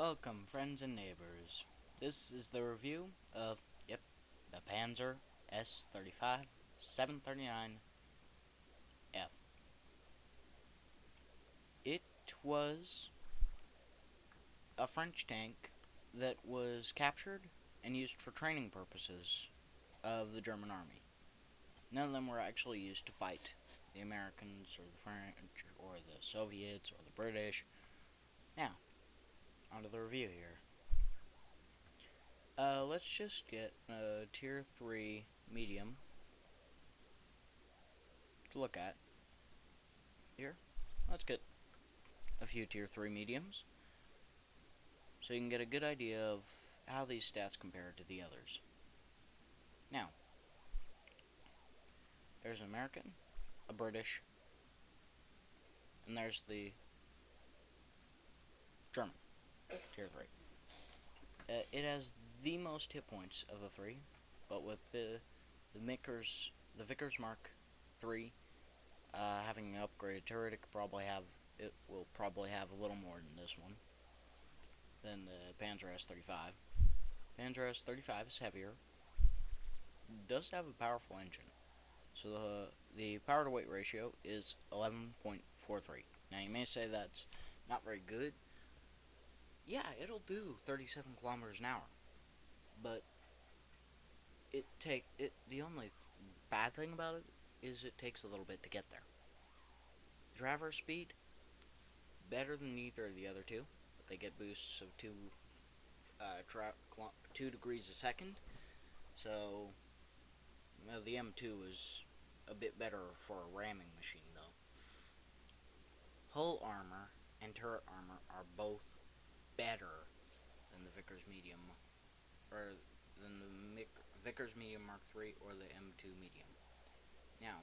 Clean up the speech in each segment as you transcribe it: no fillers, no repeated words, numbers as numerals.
Welcome, friends and neighbors. This is the review of, the Panzer S-35 739F. It was a French tank that was captured and used for training purposes of the German army. None of them were actually used to fight the Americans or the French or the Soviets or the British. Now, onto the review here. Let's just get a tier 3 medium to look at here. Let's get a few tier 3 mediums so you can get a good idea of how these stats compare to the others. Now, there's an American, a British, and there's the German, tier 3. It has the most hit points of the three, but with the Vickers Mark III having an upgraded turret, it will probably have a little more than this one, than the Panzer S-35. Panzer S-35 is heavier, does have a powerful engine, so the power to weight ratio is 11.43. Now you may say that's not very good. Yeah, it'll do 37 kilometers an hour, but the only bad thing about it is it takes a little bit to get there. Traverse speed, better than either of the other two, but they get boosts of 2 degrees a second, so the M2 is a bit better for a ramming machine, though. Hull armor and turret armor are both better than the Vickers Medium, or than the Vickers Medium Mark III or the M2 Medium. Now,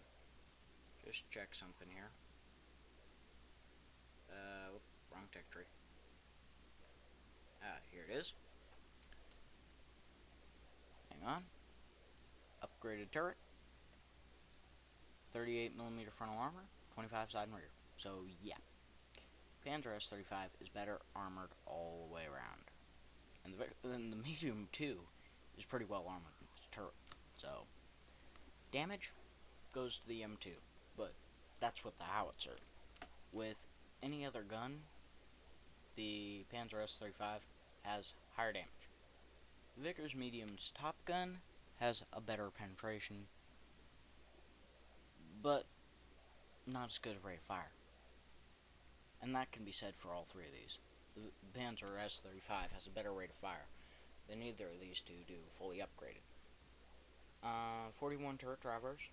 just check something here. Wrong tech tree. Here it is. Hang on. Upgraded turret. 38mm frontal armor, 25 side and rear. So, yeah. Panzer S-35 is better armored all the way around. And the Medium 2 is pretty well armored in its turret. So, damage goes to the M2, but that's with the howitzer. With any other gun, the Panzer S-35 has higher damage. The Vickers Medium's Top Gun has a better penetration, but not as good a rate of fire. And that can be said for all three of these. The Panzer S-35 has a better rate of fire than either of these two do fully upgraded. 41 turret drivers.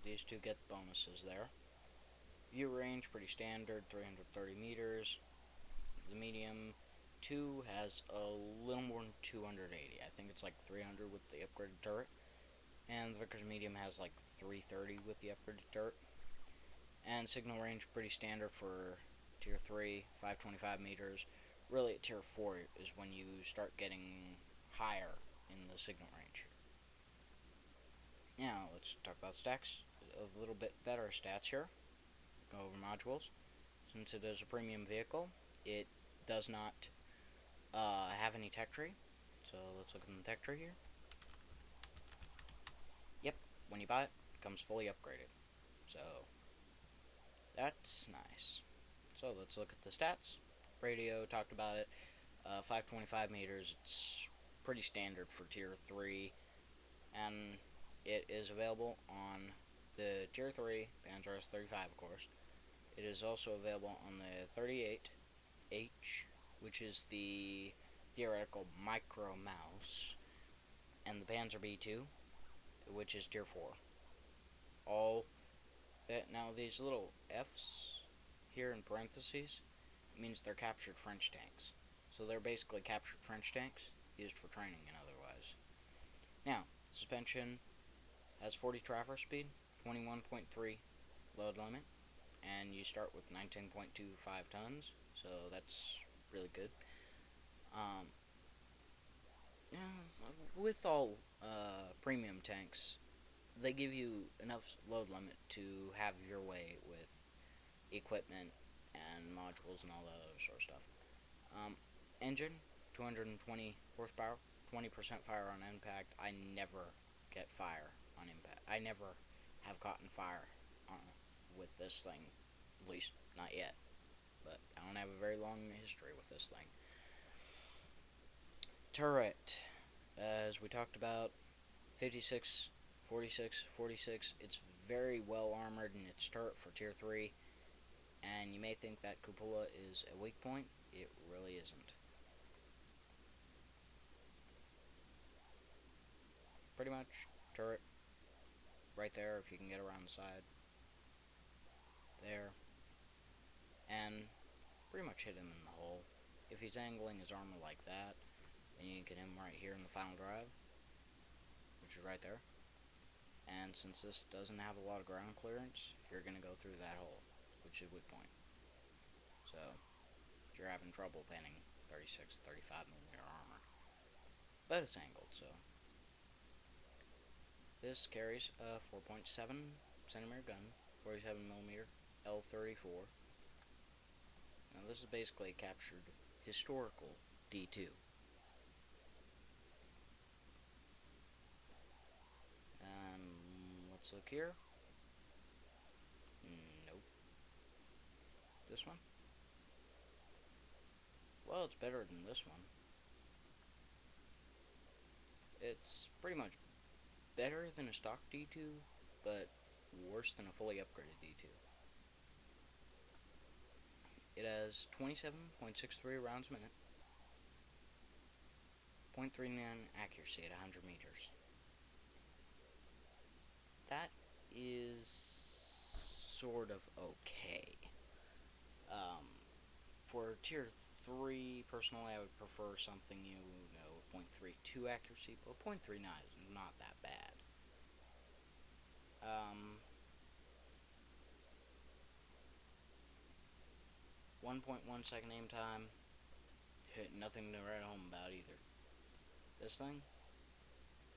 These two get bonuses there. View range, pretty standard, 330 meters. The Medium 2 has a little more than 280. I think it's like 300 with the upgraded turret. And the Vickers Medium has like 330 with the upgraded turret. And signal range, pretty standard for tier 3, 525 meters. Really at tier 4 is when you start getting higher in the signal range. Now, let's talk about stacks. A little bit better stats here. Go over modules. Since it is a premium vehicle, it does not have any tech tree. So let's look in the tech tree here. Yep, when you buy it, it comes fully upgraded. So that's nice. So let's look at the stats. Radio, talked about it. 525 meters, it's pretty standard for tier 3. And it is available on the tier 3 Panzer S-35, of course. It is also available on the 38H, which is the theoretical micro mouse, and the Panzer B2, which is tier 4. Now these little F's here in parentheses means they're captured French tanks. So they're basically captured French tanks used for training and otherwise. Now, suspension has 40 traverse speed, 21.3 load limit, and you start with 19.25 tons, so that's really good. With all premium tanks, they give you enough load limit to have your way with equipment and modules and all that other sort of stuff. Engine, 220 horsepower, 20% fire on impact. I never get fire on impact. I never have gotten fire with this thing, at least not yet. But I don't have a very long history with this thing. Turret, as we talked about, 56, 46, 46. It's very well armored in its turret for tier 3. And you may think that cupola is a weak point. It really isn't. Pretty much turret right there if you can get around the side. There. And pretty much hit him in the hole. If he's angling his armor like that, then you can hit him right here in the final drive, which is right there. And since this doesn't have a lot of ground clearance, you're going to go through that hole, which is weak point. So, if you're having trouble pinning 36, 35mm armor. But it's angled, so. This carries a 4.7cm gun, 47mm L34. Now this is basically a captured historical D2. Let's look here. Nope. This one? Well, it's better than this one. It's pretty much better than a stock D2, but worse than a fully upgraded D2. It has 27.63 rounds a minute, 0.39 accuracy at 100 meters. That is sort of okay. For tier 3, personally, I would prefer something, you know, 0.32 accuracy, but 0.39 is not that bad. 1.1 second aim time, nothing to write home about either. This thing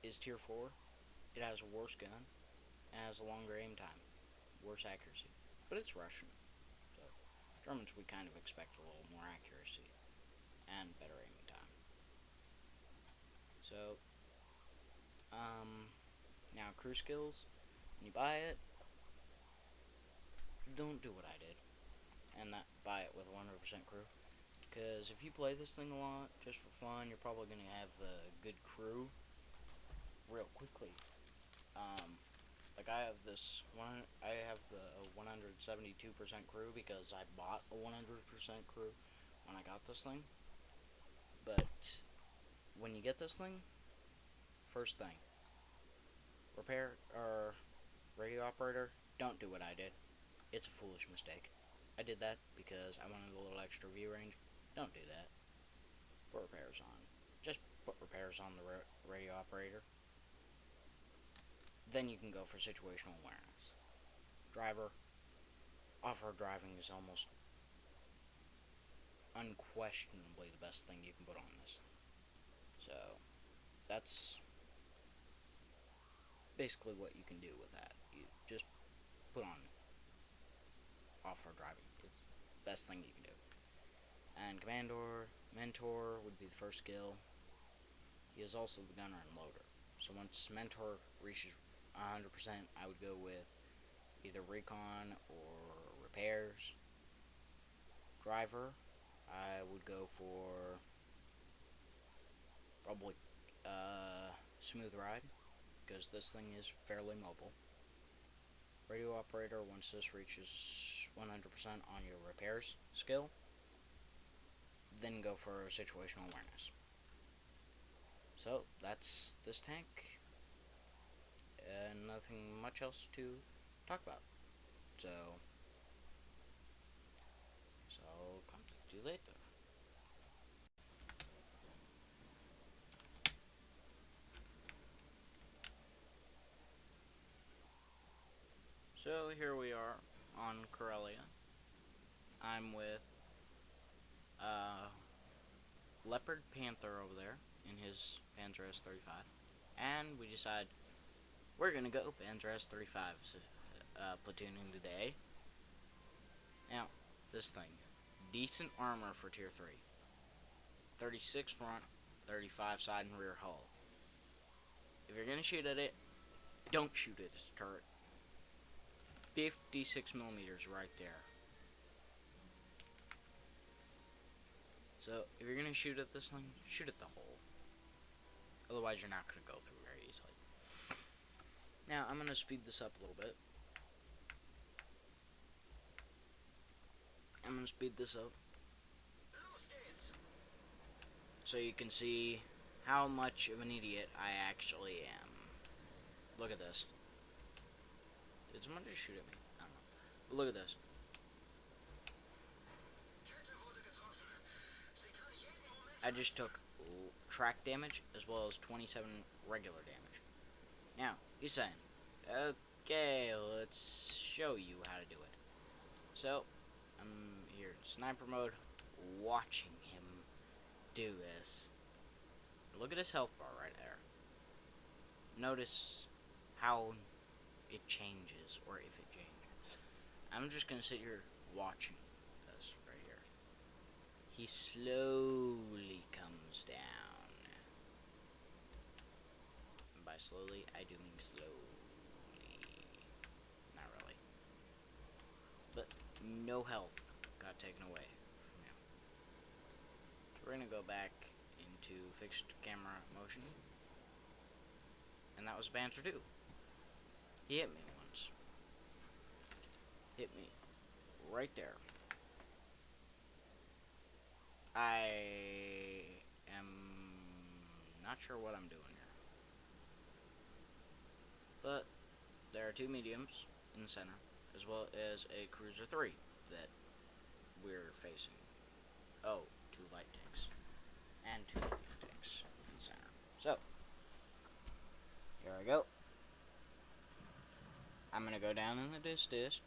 is tier 4, it has a worse gun, and has a longer aim time, worse accuracy, but it's Russian. Germans, we kind of expect a little more accuracy and better aiming time. So, now crew skills. When you buy it, don't do what I did and not buy it with 100% crew. Because if you play this thing a lot, just for fun, you're probably going to have a good crew real quickly. Like I have this one, I have the 172% crew because I bought a 100% crew when I got this thing. But when you get this thing, first thing, repair or radio operator, don't do what I did. It's a foolish mistake. I did that because I wanted a little extra view range. Don't do that. Put repairs on. Just put repairs on the radio operator. Then you can go for situational awareness. Driver, off-road driving is almost unquestionably the best thing you can put on this. So, that's basically what you can do with that. You just put on off-road driving. It's the best thing you can do. And Commander, Mentor would be the first skill. He is also the gunner and loader. So once Mentor reaches 100%, I would go with either recon or repairs. Driver, I would go for probably smooth ride, because this thing is fairly mobile. Radio operator, once this reaches 100% on your repairs skill, then go for situational awareness. So that's this tank. Nothing much else to talk about. So I'll contact you later. So here we are on Corellia. I'm with Leopard Panther over there in his Panzer S35, and we decide we're gonna go Panzer S35 platooning today. Now, this thing, decent armor for tier 3. 36 front, 35 side and rear hull. If you're gonna shoot at it, don't shoot at its turret. 56 millimeters right there. So if you're gonna shoot at this thing, shoot at the hole. Otherwise, you're not gonna go through very easily. Now I'm gonna speed this up a little bit. I'm gonna speed this up so you can see how much of an idiot I actually am. Look at this. Did someone just shoot at me? I don't know. But look at this. I just took track damage as well as 27 regular damage. Now, he's saying, okay, let's show you how to do it. So, I'm here in sniper mode, watching him do this. Look at his health bar right there. Notice how it changes, or if it changes. I'm just gonna sit here watching this right here. He slowly comes down. And by slowly, I do mean slowly. Not really. But no health got taken away from him. So we're gonna go back into fixed camera motion. And that was Banter 2. He hit me once. Hit me right there. I am not sure what I'm doing here. But there are two mediums in the center, as well as a Cruiser 3 that we're facing. Oh, two light tanks. And two medium tanks in the center. So, here I go. I'm gonna go down in the distance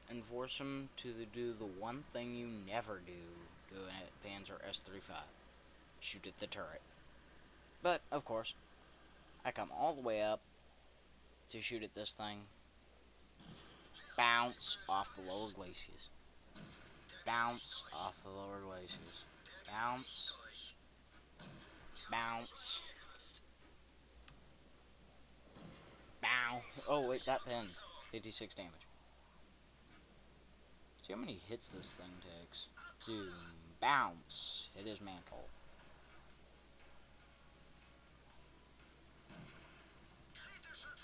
and force him to do the one thing you never do doing it Panzer S35. Shoot at the turret. But, of course, I come all the way up to shoot at this thing. Bounce off the lower glacis. Bounce off the lower glacis. Bounce. Bounce. Bow. Oh, wait, that pinned. 56 damage. See how many hits this thing takes. Zoom. Bounce. Hit his mantle.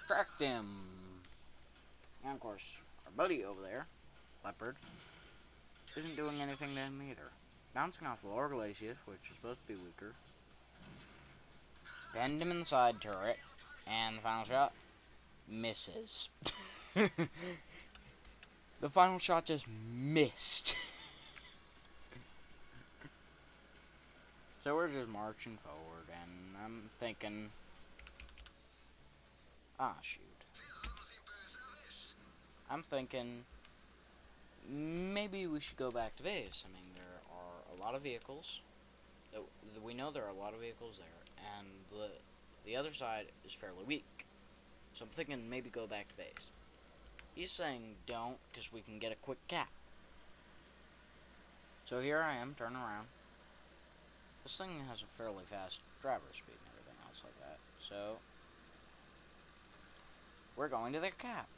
Tracked him. And of course, our buddy over there, Leopard, isn't doing anything to him either. Bouncing off the lower glacis, which is supposed to be weaker. Bend him in the side turret. And the final shot misses. The final shot just missed. So we're just marching forward, and I'm thinking, shoot. I'm thinking, maybe we should go back to base. I mean, there are a lot of vehicles. We know there are a lot of vehicles there, and the other side is fairly weak. So I'm thinking maybe go back to base. He's saying don't, because we can get a quick cap. So here I am, turning around. This thing has a fairly fast driver speed and everything else like that. So, we're going to the cap.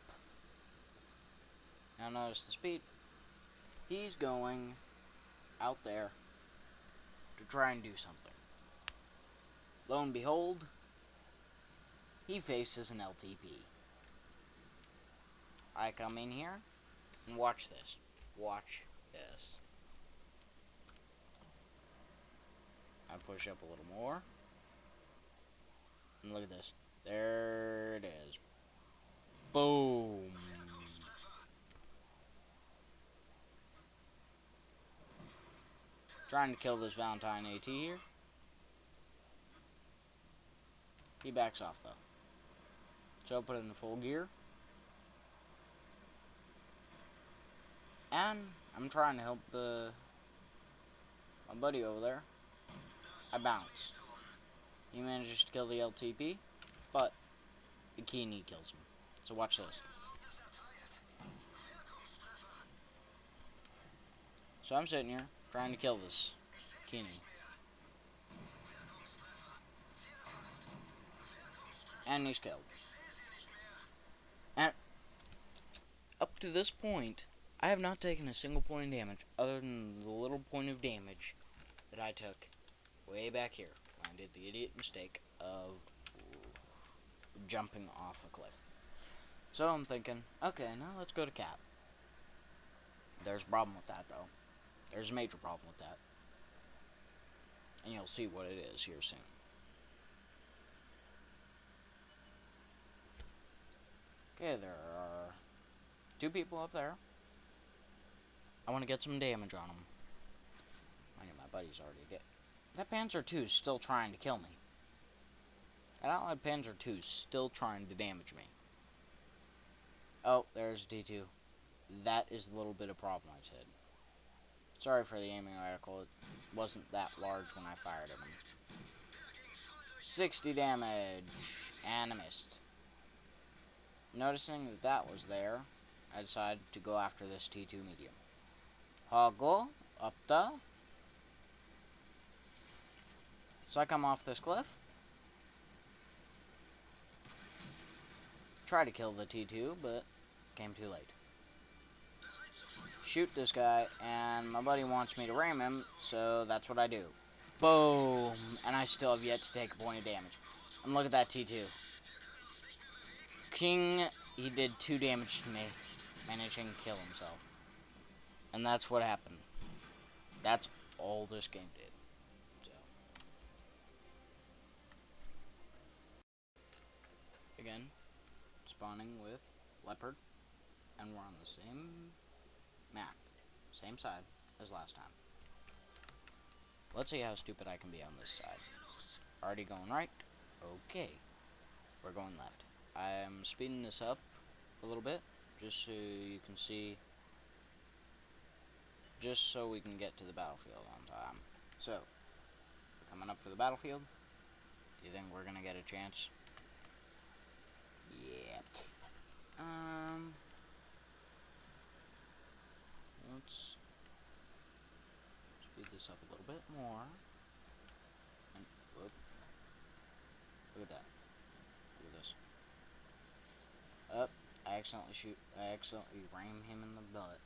Now notice the speed. He's going out there to try and do something. Lo and behold, he faces an LTP. I come in here and watch this. Watch this. I push up a little more. And look at this. There it is. Boom. Trying to kill this Valentine AT here. He backs off though. So I'll put it in full gear. And I'm trying to help my buddy over there. I bounce. He manages to kill the LTP, but the Keeney kills him. So watch this. So I'm sitting here trying to kill this Keeney. And he's killed. And up to this point, I have not taken a single point of damage other than the little point of damage that I took way back here when I did the idiot mistake of jumping off a cliff. So I'm thinking, okay, now let's go to Cap. There's a problem with that, though. There's a major problem with that. And you'll see what it is here soon. Okay, there are 2 people up there. I want to get some damage on them. I know my buddy's already dead. That Panzer II is still trying to kill me. That Allied Panzer II is still trying to damage me. Oh, there's D2. That is the little bit of problem I said. Sorry for the aiming reticle. It wasn't that large when I fired at him. 60 damage. And I missed. Noticing that that was there, I decided to go after this T2 medium. Hoggle up the. So I come off this cliff. Try to kill the T2, but came too late. Shoot this guy, and my buddy wants me to ram him, so that's what I do. Boom! And I still have yet to take a point of damage. And look at that T2. King, he did 2 damage to me, managing to kill himself. And that's what happened. That's all this game did. So. Again, spawning with Leopard, and we're on the same map, same side as last time. Let's see how stupid I can be on this side. Already going right? Okay. We're going left. I'm speeding this up a little bit, just so you can see, just so we can get to the battlefield on time. So, coming up for the battlefield. Do you think we're gonna get a chance? Yeah. Let's speed this up a little bit more. And whoop. Look at that. Look at this. Up. I accidentally ram him in the butt.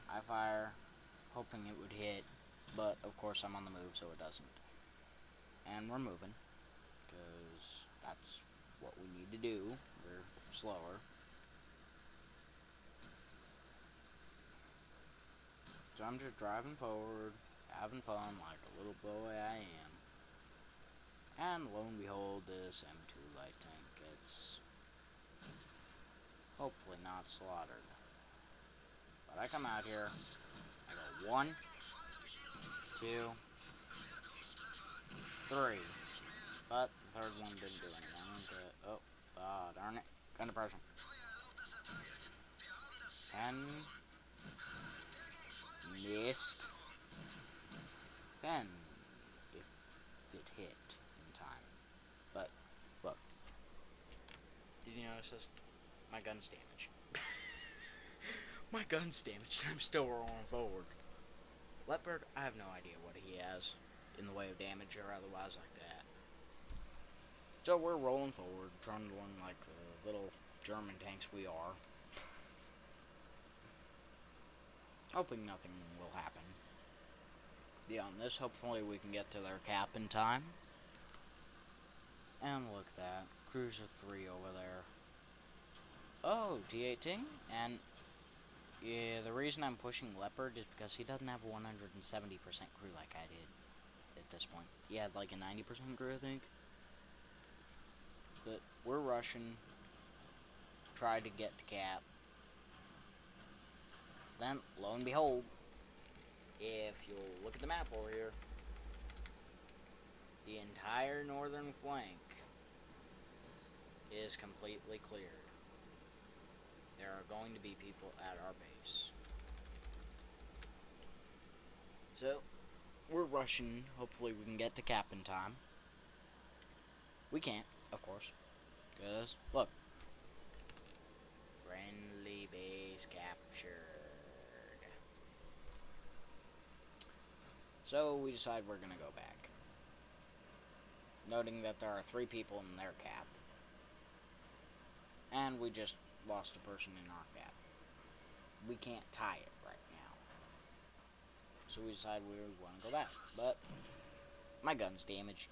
I fire, hoping it would hit, but of course I'm on the move, so it doesn't. And we're moving, because that's what we need to do. We're slower. So I'm just driving forward, having fun like a little boy I am. And lo and behold, this M2 light tank gets hopefully not slaughtered. But I come out here, I go 1, 2, 3. But the third one didn't do anything. Oh, darn it. Under pressure. 10. Missed. 10. If it hit in time. But, look. Did you notice this? My gun's damaged. My gun's damaged. I'm still rolling forward. Leopard, I have no idea what he has in the way of damage or otherwise like that. So we're rolling forward, trundling like the little German tanks we are. Hoping nothing will happen. Beyond this, hopefully we can get to their cap in time. And look at that. Cruiser 3 over there. Oh, T-18. And yeah, the reason I'm pushing Leopard is because he doesn't have 170% crew like I did at this point. He had like a 90% crew, I think. But we're rushing. Try to get to cap. Then, lo and behold, if you'll look at the map over here, the entire northern flank is completely cleared. There are going to be people at our base. So, we're rushing. Hopefully we can get to cap in time. We can't, of course. Because, look. Friendly base captured. So we decide we're gonna go back, noting that there are 3 people in their cap, and we just lost a person in our cap. We can't tie it right now, so we decide we want to go back. But my gun's damaged,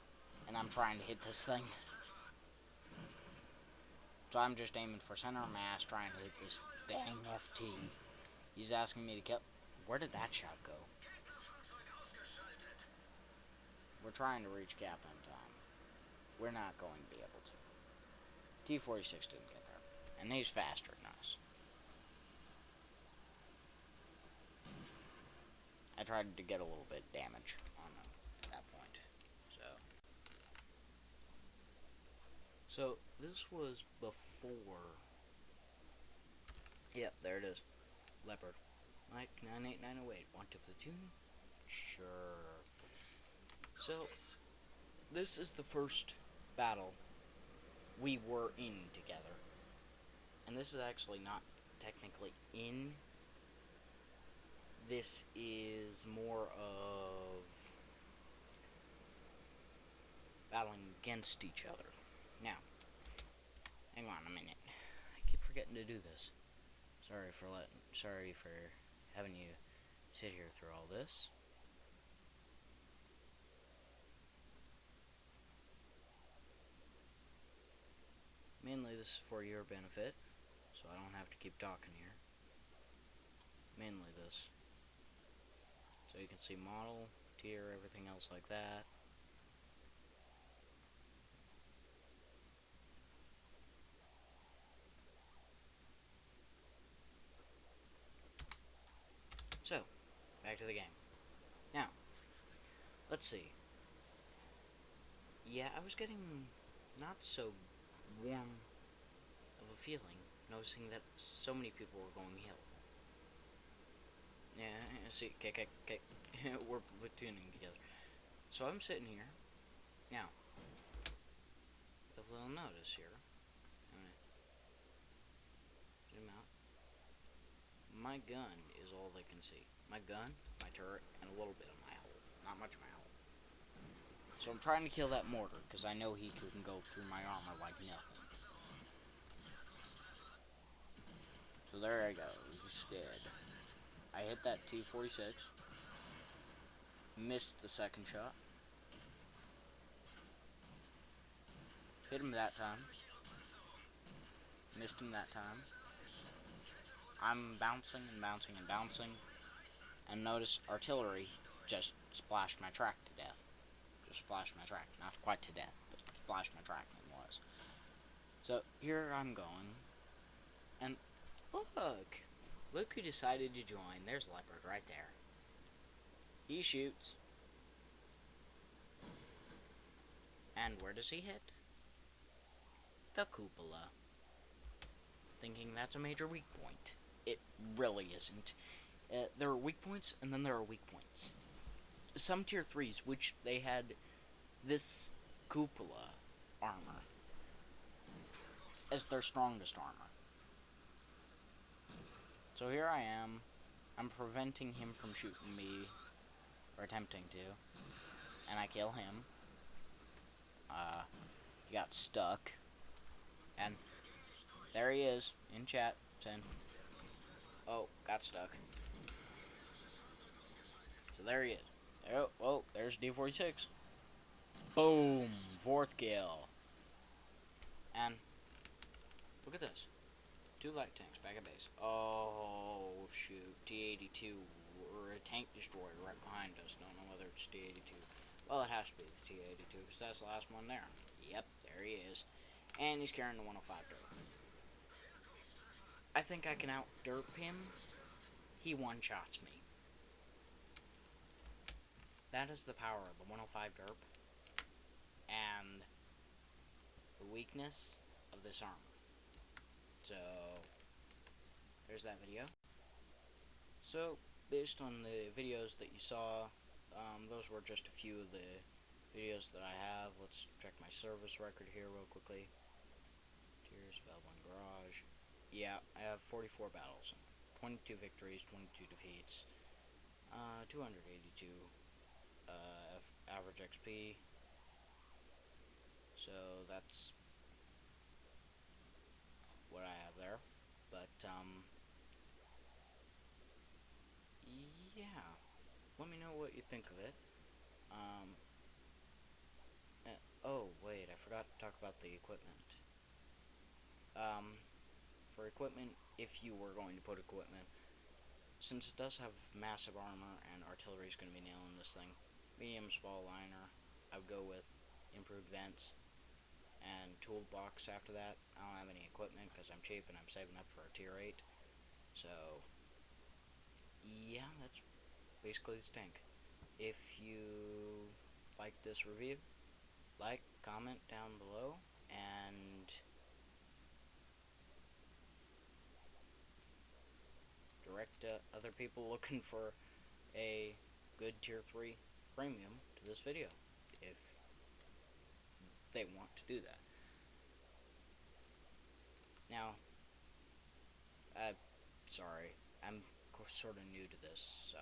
and I'm trying to hit this thing. So I'm just aiming for center mass, trying to hit this dang FT. He's asking me to kill. Where did that shot go? We're trying to reach cap in time. We're not going to be able to. T-46 didn't get there, and he's faster than us. I tried to get a little bit damage on him at that point. So this was before. Yep, there it is. Leopard. Mike 98908. Want to platoon? Sure. So this is the first battle we were in together. And this is actually not technically in. This is more of battling against each other. Now, hang on a minute. I keep forgetting to do this. Sorry for having you sit here through all this. Mainly this is for your benefit, so I don't have to keep talking here. Mainly this. So you can see model, tier, everything else like that. So, back to the game. Now, let's see. Yeah, I was getting not so warm of a feeling, noticing that so many people were going hill. Yeah, see, okay. We're platooning together. So I'm sitting here. Now, if you'll notice here, I'm gonna zoom out. My gun is all they can see. My gun, my turret, and a little bit of my hull. Not much of my hull. So I'm trying to kill that mortar, because I know he can go through my armor like nothing. So there I go. He's dead. I hit that T-46. Missed the second shot. Hit him that time. Missed him that time. I'm bouncing and bouncing and bouncing. And notice artillery just splashed my track to death. Just splashed my track. Not quite to death, but splashed my track nonetheless. So here I'm going. And look! Look who decided to join. There's Leopard right there. He shoots. And where does he hit? The cupola. Thinking that's a major weak point. It really isn't. There are weak points, and then there are weak points. Some tier 3s, which they had this cupola armor as their strongest armor. So here I am. I'm preventing him from shooting me, or attempting to, and I kill him. He got stuck, and there he is in chat saying, "Oh, got stuck." So there he is. Oh, there's D46. Boom, 4th kill. And look at this. 2 light tanks back at base. Oh, shoot. T-82, or a tank destroyer right behind us. Don't know whether it's T-82. Well, it has to be the T-82, because that's the last one there. Yep, there he is. And he's carrying the 105 dirt. I think I can out-derp him. He one-shots me. That is the power of the 105 derp. And the weakness of this armor. So, there's that video. So, based on the videos that you saw, those were just a few of the videos that I have. Let's check my service record here real quickly. Tears, Valve Garage. Yeah, I have 44 battles. 22 victories, 22 defeats, 282 average XP. So that's what I have there. But yeah, let me know what you think of it. Um, oh wait, I forgot to talk about the equipment. Um, for equipment, if you were going to put equipment, since it does have massive armor and artillery is going to be nailing this thing, medium small liner, I would go with improved vents and toolbox after that. I don't have any equipment because I'm cheap and I'm saving up for a tier 8. So, yeah, that's basically this tank. If you like this review, like, comment down below, and direct other people looking for a good tier 3 premium to this video if they want to do that. Now, sorry, I'm sort of new to this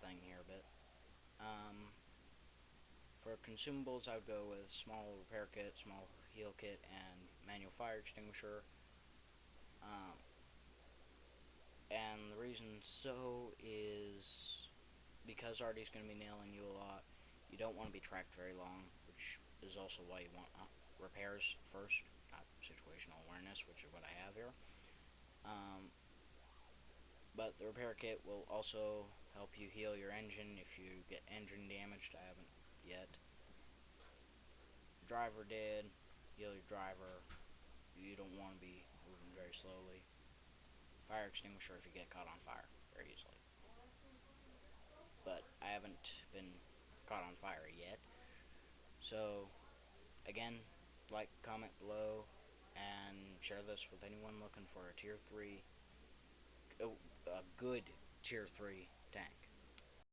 thing here a bit. For consumables, I would go with small repair kit, small heal kit, and manual fire extinguisher. And the reason so is because Artie's going to be nailing you a lot. You don't want to be tracked very long, which is also why you want repairs first, not situational awareness, which is what I have here. But the repair kit will also help you heal your engine if you get engine damaged. I haven't yet. Driver dead, heal your driver. You don't want to be moving very slowly. Fire extinguisher if you get caught on fire very easily. But I haven't been caught on fire yet. So, again, like, comment below, and share this with anyone looking for a tier 3, a good tier 3 tank.